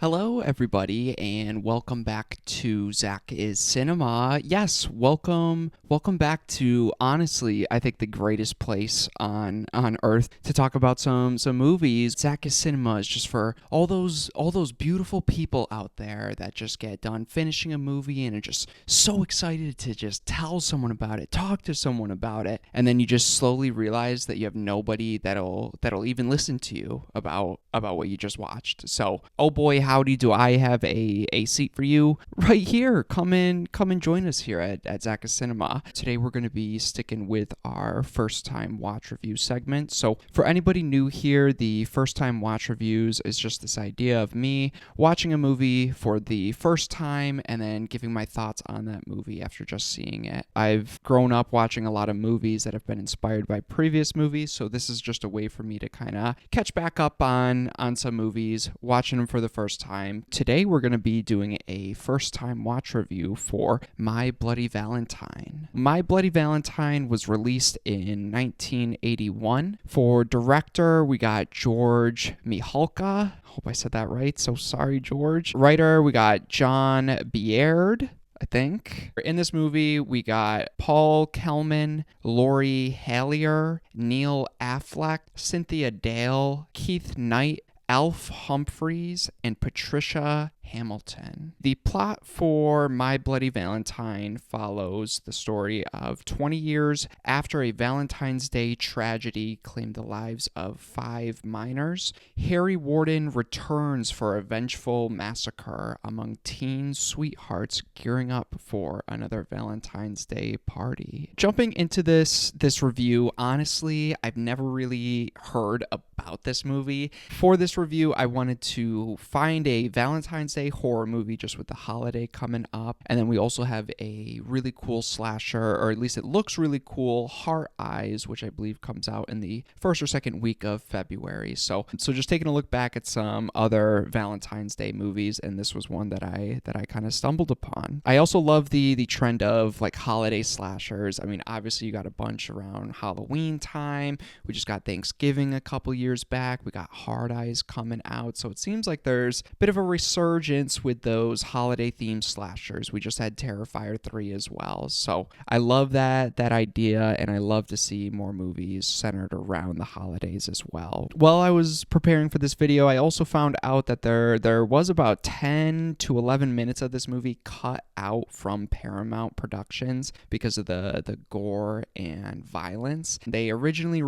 Hello, everybody, and welcome back to ZakIsCinema. Yes, welcome back to, honestly, I think the greatest place on earth to talk about some movies. ZakIsCinema is just for all those beautiful people out there that just get done finishing a movie and are just so excited to just tell someone about it, talk to someone about it, and then you just slowly realize that you have nobody that'll even listen to you about what you just watched. So, oh boy, howdy, do I have a seat for you right here. Come and join us here at ZakIsCinema. Today we're going to be sticking with our first time watch review segment. So for anybody new here, the first time watch reviews is just this idea of me watching a movie for the first time and then giving my thoughts on that movie after just seeing it. I've grown up watching a lot of movies that have been inspired by previous movies, so this is just a way for me to kind of catch back up on some movies, watching them for the first time. Today we're going to be doing a first time watch review for My Bloody Valentine. My Bloody Valentine was released in 1981. For director, we got George Mihalka. Hope I said that right, so sorry, George. Writer, we got John Beard, I think. In this movie, we got Paul Kellman, Lori Hallier, Neil Affleck, Cynthia Dale, Keith Knight, Alf Humphreys, and Patricia Hamilton. The plot for My Bloody Valentine follows the story of 20 years after a Valentine's Day tragedy claimed the lives of 5 minors. Harry Warden returns for a vengeful massacre among teen sweethearts gearing up for another Valentine's Day party. Jumping into this review, honestly, I've never really heard about this movie. For this review, I wanted to find a Valentine's Day horror movie just with the holiday coming up, and then we also have a really cool slasher, or at least it looks really cool, Heart Eyes, which I believe comes out in the first or second week of February. So just taking a look back at some other Valentine's Day movies, and this was one that I kind of stumbled upon. I also love the trend of like holiday slashers. I mean, obviously you got a bunch around Halloween time. We just got Thanksgiving a couple years back. We got Hard Eyes coming out. So it seems like there's a bit of a resurgence with those holiday themed slashers. We just had Terrifier 3 as well. So I love that idea, and I love to see more movies centered around the holidays as well. While I was preparing for this video, I also found out that there was about 10 to 11 minutes of this movie cut out from Paramount Productions because of the gore and violence. They originally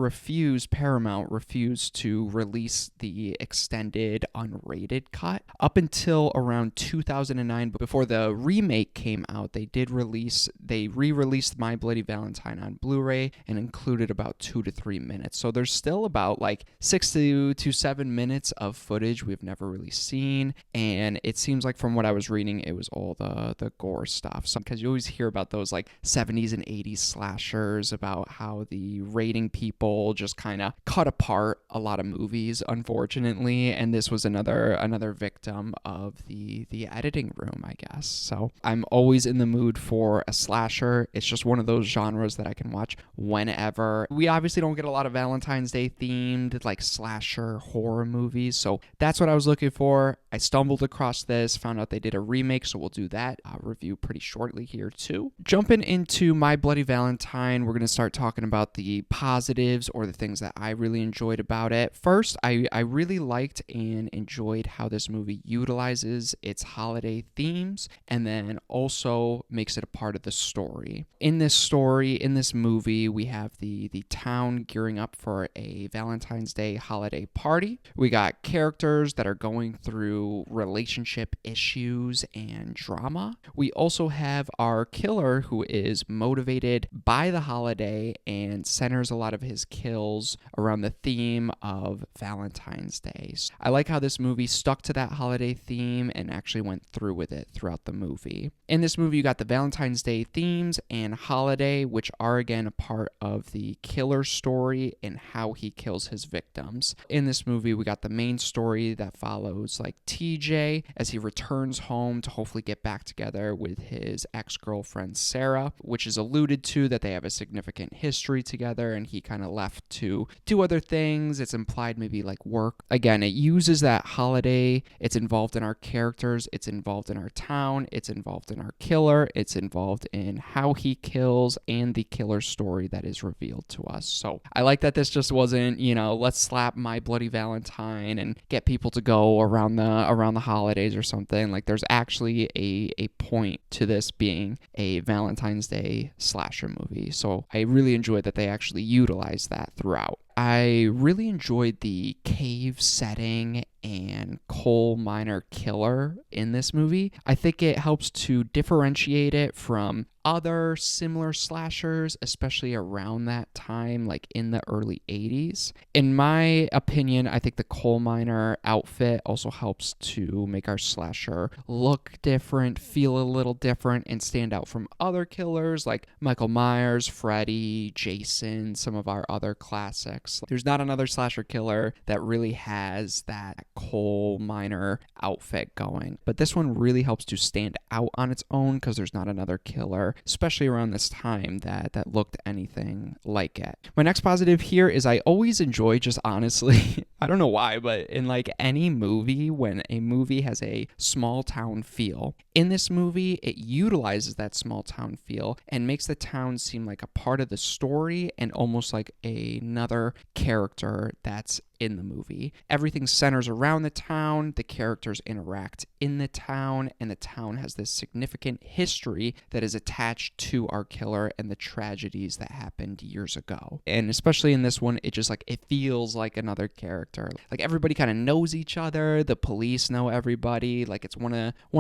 Paramount refused to release the extended unrated cut up until around 2009. But before the remake came out, they re-released My Bloody Valentine on Blu-ray and included about 2 to 3 minutes. So there's still about like 6 to 7 minutes of footage we've never really seen, and it seems like from what I was reading, it was all the gore stuff. So because you always hear about those like 70s and 80s slashers, about how the rating people just kind of cut apart a lot of movies, unfortunately, and this was another victim of the editing room, I guess. So I'm always in the mood for a slasher. It's just one of those genres that I can watch whenever. We obviously don't get a lot of Valentine's Day themed like slasher horror movies, so that's what I was looking for. I stumbled across this, found out they did a remake, so we'll do that review pretty shortly here too. Jumping into My Bloody Valentine, we're going to start talking about the positives, or the things that I really enjoyed about it. First, I really liked and enjoyed how this movie utilizes its holiday themes and then also makes it a part of the story. In this movie, we have the town gearing up for a Valentine's Day holiday party. We got characters that are going through relationship issues and drama. We also have our killer who is motivated by the holiday and centers a lot of his kills around the theme of Valentine's Day. I like how this movie stuck to that holiday theme and actually went through with it throughout the movie. In this movie, you got the Valentine's Day themes and holiday, which are again a part of the killer story and how he kills his victims. In this movie, we got the main story that follows like TJ as he returns home to hopefully get back together with his ex-girlfriend Sarah, which is alluded to that they have a significant history together and he kind of left to do other things. It's implied maybe like work. Again, it uses that holiday. It's involved in our characters, it's involved in our town, it's involved in our killer, it's involved in how he kills, and the killer story that is revealed to us. So I like that this just wasn't, let's slap My Bloody Valentine and get people to go around the holidays or something. Like, there's actually a point to this being a Valentine's Day slasher movie. So I really enjoyed that they actually utilized that throughout. I really enjoyed the cave setting and coal miner killer in this movie. I think it helps to differentiate it from other similar slashers, especially around that time, like in the early 80s. In my opinion, I think the coal miner outfit also helps to make our slasher look different, feel a little different, and stand out from other killers like Michael Myers, Freddy, Jason, some of our other classics. There's not another slasher killer that really has that coal miner outfit going, but this one really helps to stand out on its own because there's not another killer, especially around this time, that looked anything like it. My next positive here is I always enjoy, just honestly, I don't know why, but in like any movie, when a movie has a small town feel, in this movie, it utilizes that small town feel and makes the town seem like a part of the story and almost like another character that's in the movie. Everything centers around the town, the characters interact in the town, and the town has this significant history that is attached to our killer and the tragedies that happened years ago. And especially in this one, it feels like another character. Like, everybody kind of knows each other, the police know everybody, like it's one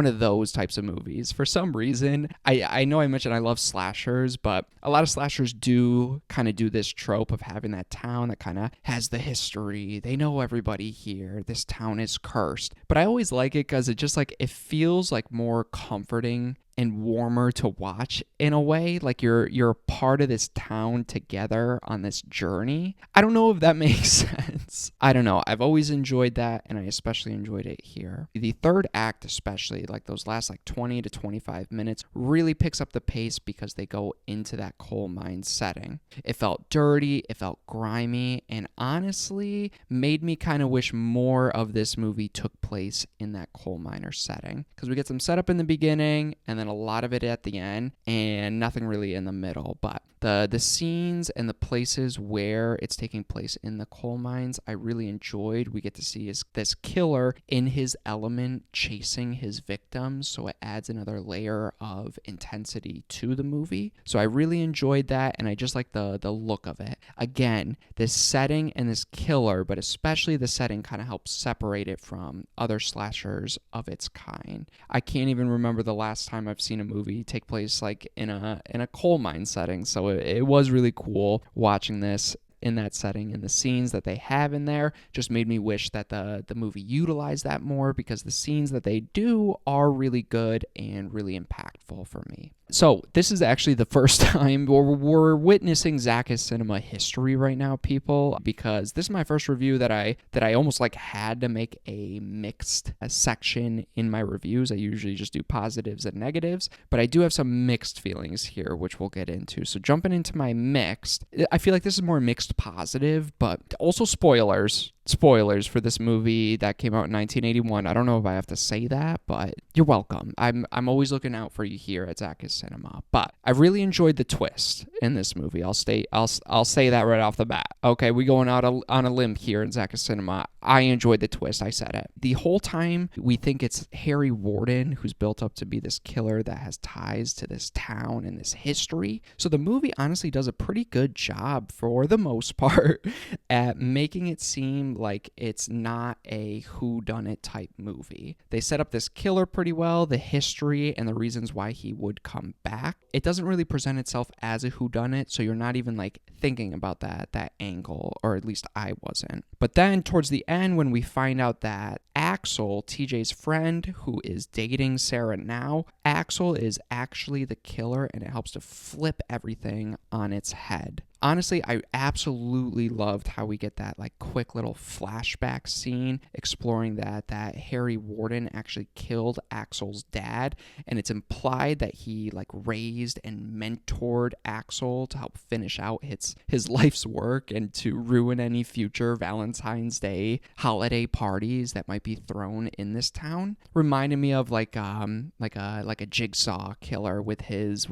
of those types of movies. For some reason, I know I mentioned I love slashers, but a lot of slashers do kind of do this trope of having that town that kind of has the history. They know everybody here. This town is cursed. But I always like it because it feels like more comforting and warmer to watch in a way. Like you're a part of this town together on this journey. I don't know if that makes sense. I don't know. I've always enjoyed that, and I especially enjoyed it here. The third act, especially, like those last 20 to 25 minutes, really picks up the pace because they go into that coal mine setting. It felt dirty, it felt grimy, and honestly made me kind of wish more of this movie took place in that coal miner setting, because we get some setup in the beginning and then a lot of it at the end and nothing really in the middle. But the scenes and the places where it's taking place in the coal mines, I really enjoyed. We get to see this killer in his element chasing his victims, so it adds another layer of intensity to the movie. So I really enjoyed that, and I just like the look of it. Again, this setting and this killer, but especially the setting, kind of helps separate it from other slashers of its kind. I can't even remember the last time I've seen a movie take place like in a coal mine setting, so it was really cool watching this in that setting, and the scenes that they have in there just made me wish that the movie utilized that more, because the scenes that they do are really good and really impactful for me. So this is actually the first time we're witnessing ZakIsCinema history right now, people, because this is my first review that I almost had to make a mixed section in my reviews. I usually just do positives and negatives, but I do have some mixed feelings here, which we'll get into. So jumping into my mixed, I feel like this is more mixed positive, but also spoilers for this movie that came out in 1981. I don't know if I have to say that, but you're welcome. I'm always looking out for you here at ZakIsCinema. But I really enjoyed the twist in this movie. I'll say that right off the bat. Okay, we going out on a limb here in ZakIsCinema. I enjoyed the twist. I said it. The whole time we think it's Harry Warden who's built up to be this killer that has ties to this town and this history. So the movie honestly does a pretty good job, for the most part, at making it seem like it's not a whodunit type movie. They set up this killer pretty well, the history and the reasons why he would come back. It doesn't really present itself as a whodunit, so you're not even thinking about that angle, or at least I wasn't. But then towards the end, when we find out that Axel, TJ's friend who is dating Sarah now, Axel is actually the killer, and it helps to flip everything on its head. honestly, I absolutely loved how we get that like quick little flashback scene exploring that Harry Warden actually killed Axel's dad, and it's implied that he like raised and mentored Axel to help finish out his life's work and to ruin any future Valentine's Day holiday parties that might be thrown in this town. Reminded me of like a jigsaw killer with his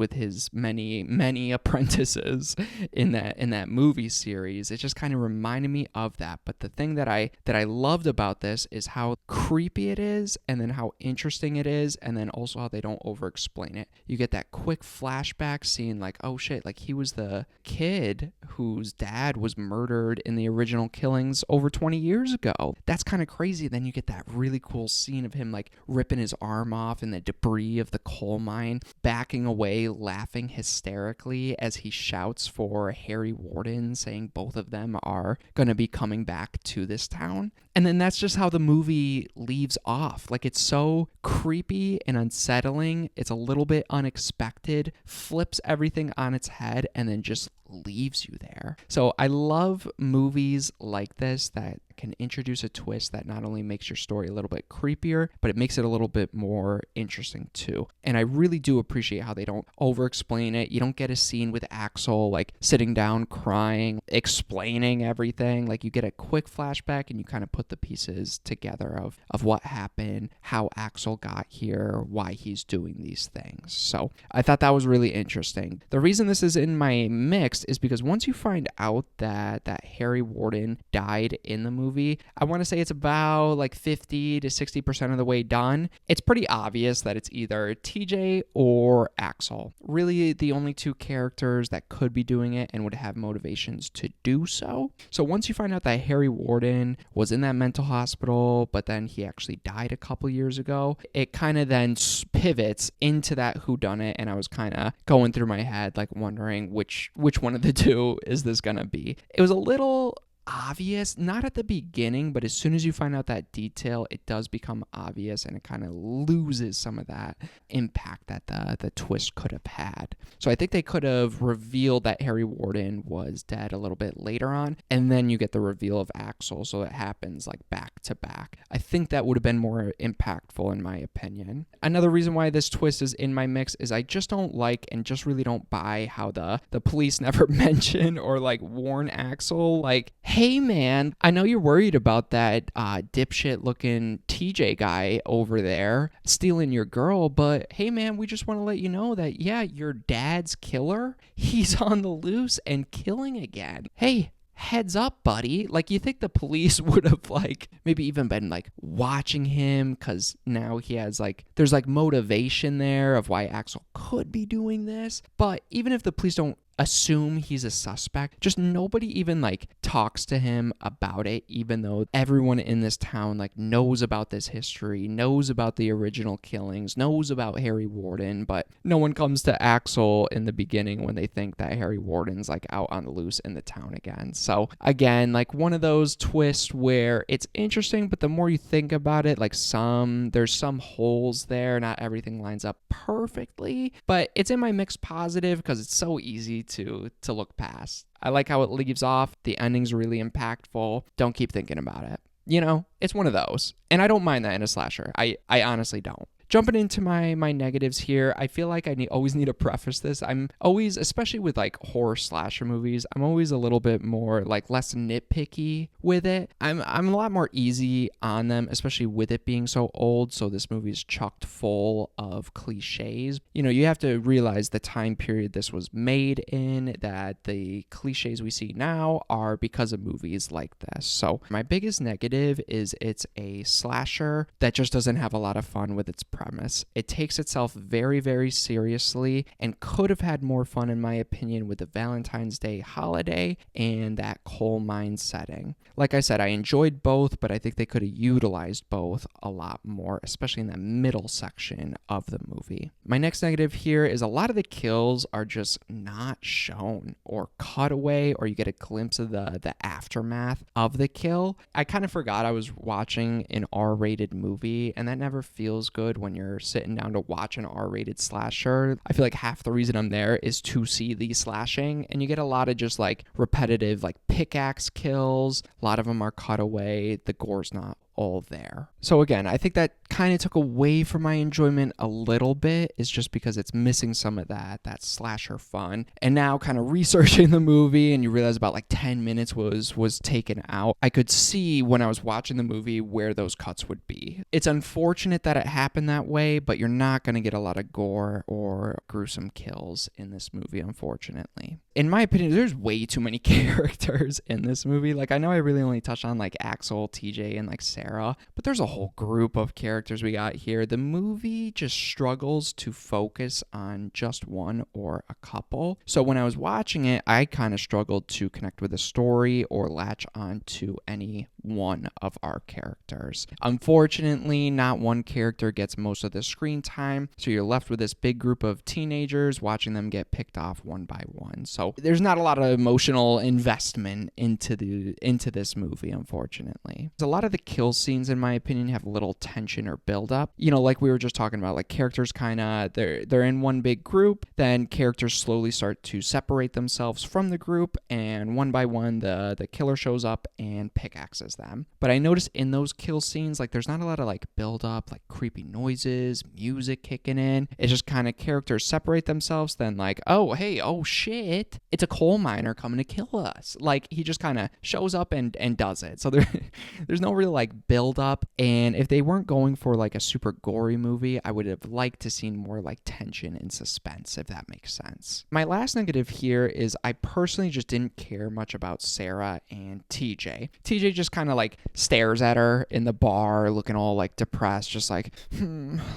many apprentices in that movie series. It just kind of reminded me of that. But the thing that I loved about this is how creepy it is, and then how interesting it is, and then also how they don't over explain it. You get that quick flashback scene like, oh shit, like he was the kid whose dad was murdered in the original killings over 20 years ago. That's kind of crazy. Then you get that really cool scene of him like ripping his arm off in the debris of the coal mine, backing away, laughing hysterically as he shouts for Harry Warden, saying both of them are going to be coming back to this town. And then that's just how the movie leaves off. Like, it's so creepy and unsettling. It's a little bit unexpected, flips everything on its head, and then just leaves you there. So I love movies like this that can introduce a twist that not only makes your story a little bit creepier, but it makes it a little bit more interesting too. And I really do appreciate how they don't over explain it. You don't get a scene with Axel like sitting down crying, explaining everything. Like, you get a quick flashback and you kind of put the pieces together of what happened, how Axel got here, why he's doing these things. So I thought that was really interesting. The reason this is in my mix is because once you find out that Harry Warden died in the movie, I want to say it's about like 50 to 60% of the way done. It's pretty obvious that it's either TJ or Axel. Really the only two characters that could be doing it and would have motivations to do so. So once you find out that Harry Warden was in that mental hospital, but then he actually died a couple years ago, it kind of then pivots into that whodunit, and I was kind of going through my head like wondering which one of the two is this gonna be. It was a little obvious, not at the beginning, but as soon as you find out that detail, it does become obvious, and it kind of loses some of that impact that the twist could have had. So I think they could have revealed that Harry Warden was dead a little bit later on, and then you get the reveal of Axel, so it happens like back to back. I think that would have been more impactful in my opinion. Another reason why this twist is in my mix is I just don't like and just really don't buy how the police never mention or like warn Axel like, hey man, I know you're worried about that dipshit looking TJ guy over there stealing your girl, but hey man, we just want to let you know that yeah, your dad's killer, he's on the loose and killing again. Hey, heads up, buddy. Like, you think the police would have like maybe even been like watching him, because now he has like, there's like motivation there of why Axel could be doing this. But even if the police don't assume he's a suspect, just nobody even like talks to him about it, even though everyone in this town like knows about this history, knows about the original killings, knows about Harry Warden, but no one comes to Axel in the beginning when they think that Harry Warden's like out on the loose in the town again. So again, like one of those twists where it's interesting, but the more you think about it, like there's some holes there, not everything lines up perfectly, but it's in my mixed positive because it's so easy to look past. I like how it leaves off. The ending's really impactful. Don't keep thinking about it. You know, it's one of those. And I don't mind that in a slasher. I honestly don't. Jumping into my negatives here, I feel like I always need to preface this. I'm always, especially with like horror slasher movies, I'm always a little bit more like less nitpicky with it. I'm a lot more easy on them, especially with it being so old. So this movie is chocked full of cliches. You know, you have to realize the time period this was made in, that the cliches we see now are because of movies like this. So my biggest negative is it's a slasher that just doesn't have a lot of fun with its premise. It takes itself very, very seriously and could have had more fun, in my opinion, with the Valentine's Day holiday and that coal mine setting. Like I said, I enjoyed both, but I think they could have utilized both a lot more, especially in the middle section of the movie. My next negative here is a lot of the kills are just not shown or cut away, or you get a glimpse of the aftermath of the kill. I kind of forgot I was watching an R-rated movie, and that never feels good when you're sitting down to watch an R-rated slasher. I feel like half the reason I'm there is to see the slashing, and you get a lot of just like repetitive like pickaxe kills. A lot of them are cut away. The gore's not all there. So again, I think that kind of took away from my enjoyment a little bit, is just because it's missing some of that slasher fun. And now kind of researching the movie, and you realize about like 10 minutes was taken out. I could see when I was watching the movie where those cuts would be. It's unfortunate that it happened that way, but you're not going to get a lot of gore or gruesome kills in this movie, unfortunately. In my opinion, there's way too many characters in this movie. Like, I know I really only touched on like Axel, TJ, and like Sarah, but there's a whole group of characters we got here. The movie just struggles to focus on just one or a couple. So when I was watching it, I kind of struggled to connect with the story or latch on to any one of our characters. Unfortunately, not one character gets most of the screen time, so you're left with this big group of teenagers watching them get picked off one by one. So there's not a lot of emotional investment into this movie, unfortunately. A lot of the kill scenes, in my opinion, have little tension or build up. You know, like we were just talking about, like characters kind of they're in one big group, then characters slowly start to separate themselves from the group, and one by one the killer shows up and pickaxes them. But I noticed in those kill scenes, like there's not a lot of like build up, like creepy noises, music kicking in. It's just kind of characters separate themselves, then like, oh hey, oh shit, it's a coal miner coming to kill us. Like he just kind of shows up and does it. So there's no real like build up. And if they weren't going for like a super gory movie, I would have liked to seen more like tension and suspense, if that makes sense. My last negative here is I personally just didn't care much about Sarah and TJ. TJ just kind of like stares at her in the bar looking all like depressed, just like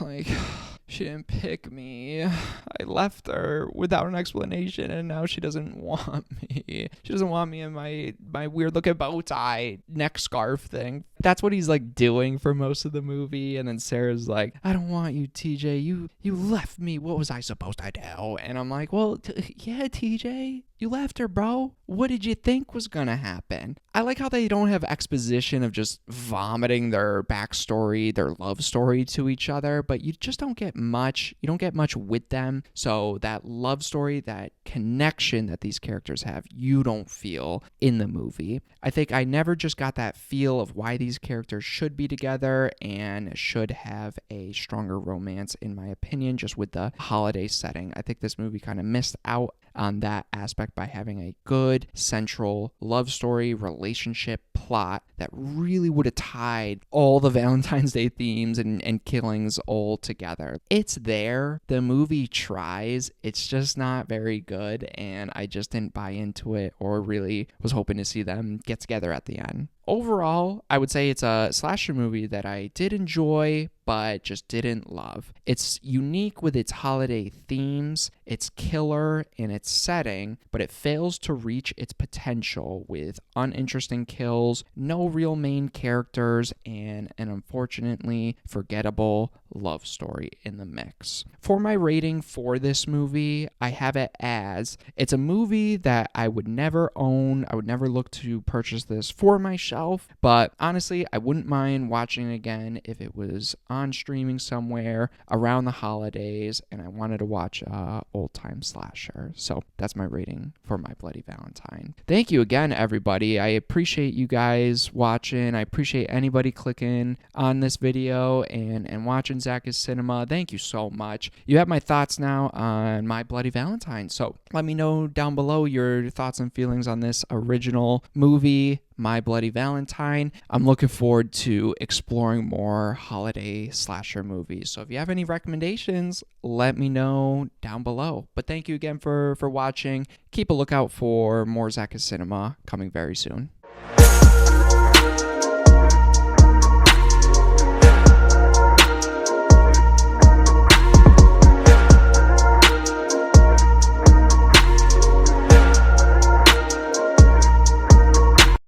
like she didn't pick me. I left her without an explanation, and now she doesn't want me. She doesn't want me in my weird looking bow tie neck scarf thing. That's what he's like doing for most of the movie. And then Sarah's like, I don't want you, TJ. You left me. What was I supposed to do? And I'm like, well, yeah, TJ, you left her, bro. What did you think was gonna happen? I like how they don't have exposition of just vomiting their backstory, their love story to each other, but you just don't get much. You don't get much with them. So that love story, that connection that these characters have, you don't feel in the movie. I think I never just got that feel of why these characters should be together and should have a stronger romance, in my opinion, just with the holiday setting. I think this movie kind of missed out on that aspect by having a good central love story, relationship, plot that really would have tied all the Valentine's Day themes and killings all together. It's there. The movie tries. It's just not very good, and I just didn't buy into it or really was hoping to see them get together at the end. Overall, I would say it's a slasher movie that I did enjoy, but just didn't love. It's unique with its holiday themes, its killer, and its setting, but it fails to reach its potential with uninteresting kills, no real main characters, and an unfortunately forgettable love story in the mix. For my rating for this movie, I have it as it's a movie that I would never own. I would never look to purchase this for myself, but honestly, I wouldn't mind watching it again if it was on streaming somewhere around the holidays and I wanted to watch a old-time slasher. So that's my rating for My Bloody Valentine. Thank you again, everybody. I appreciate you guys watching. I appreciate anybody clicking on this video and watching ZakIsCinema. Thank you so much. You have my thoughts now on My Bloody Valentine. So let me know down below your thoughts and feelings on this original movie, My Bloody Valentine. I'm looking forward to exploring more holiday slasher movies. So if you have any recommendations, let me know down below. But thank you again for watching. Keep a lookout for more ZakIsCinema coming very soon.